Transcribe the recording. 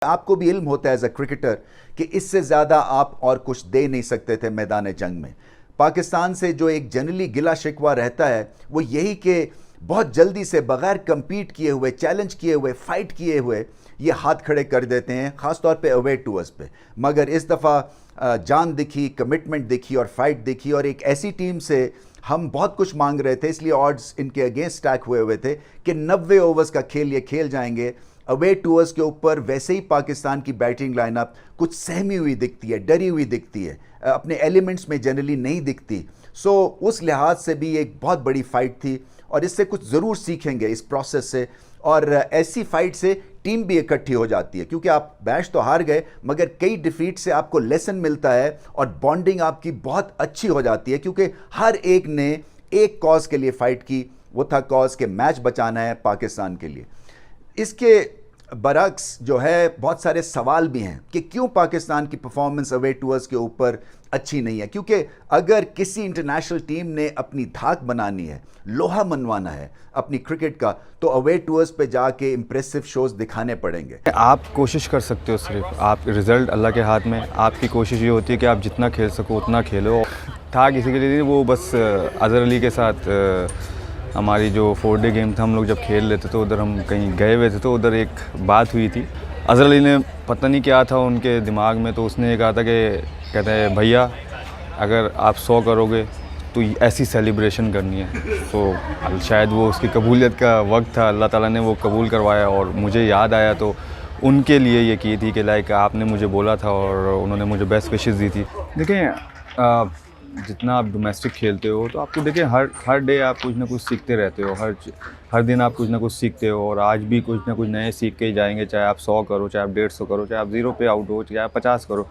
आपको भी इल्म होता है एज अ क्रिकेटर कि इससे ज़्यादा आप और कुछ दे नहीं सकते थे मैदान जंग में। पाकिस्तान से जो एक जनरली गिला शिकवा रहता है वो यही कि बहुत जल्दी से बग़ैर कम्पीट किए हुए, चैलेंज किए हुए, फाइट किए हुए ये हाथ खड़े कर देते हैं, ख़ास तौर पे अवे टूर्स पे। मगर इस दफ़ा जान दिखी, कमिटमेंट दिखी और फाइट दिखी, और एक ऐसी टीम से हम बहुत कुछ मांग रहे थे, इसलिए ऑड्स इनके अगेंस्ट स्टैक हुए थे कि 90 ओवर्स का खेल ये खेल जाएंगे। अवे टूर्स के ऊपर वैसे ही पाकिस्तान की बैटिंग लाइनअप कुछ सहमी हुई दिखती है, डरी हुई दिखती है, अपने एलिमेंट्स में जनरली नहीं दिखती। सो उस लिहाज से भी एक बहुत बड़ी फाइट थी और इससे कुछ ज़रूर सीखेंगे इस प्रोसेस से। और ऐसी फाइट से टीम भी इकट्ठी हो जाती है, क्योंकि आप मैच तो हार गए मगर कई डिफीट से आपको लेसन मिलता है और बॉन्डिंग आपकी बहुत अच्छी हो जाती है, क्योंकि हर एक ने एक कॉज के लिए फाइट की, वो था कॉज के मैच बचाना है पाकिस्तान के लिए। इसके बरक्स जो है बहुत सारे सवाल भी हैं कि क्यों पाकिस्तान की परफॉर्मेंस अवे टूर्स के ऊपर अच्छी नहीं है, क्योंकि अगर किसी इंटरनेशनल टीम ने अपनी धाक बनानी है, लोहा मनवाना है अपनी क्रिकेट का, तो अवे टूर्स पे जाके इम्प्रेसिव शोज दिखाने पड़ेंगे। आप कोशिश कर सकते हो, सिर्फ आप रिज़ल्ट अल्लाह के हाथ में। आपकी कोशिश ये होती है कि आप जितना खेल सको उतना खेलो। था किसी के लिए वो बस अज़हर अली के साथ हमारी जो 4 डे गेम था, हम लोग जब खेल लेते तो उधर हम कहीं गए हुए थे, तो उधर एक बात हुई थी। अज़हर अली ने पता नहीं क्या था उनके दिमाग में, तो उसने ये कहा था कि कहते हैं भैया अगर आप 100 करोगे तो ऐसी सेलिब्रेशन करनी है। तो शायद वो उसकी कबूलियत का वक्त था, अल्लाह ताला ने वो कबूल करवाया। और मुझे याद आया तो उनके लिए ये की थी कि लाइक आपने मुझे बोला था और उन्होंने मुझे बेस्ट विशेस दी थी। देखें, जितना आप डोमेस्टिक खेलते हो तो आपको देखें हर डे आप कुछ ना कुछ सीखते रहते हो, हर दिन आप कुछ ना कुछ सीखते हो, और आज भी कुछ ना कुछ नए सीख के ही जाएंगे। चाहे आप 100 करो, चाहे आप 150 करो, चाहे आप 0 पे आउट हो, चाहे आप 50 करो।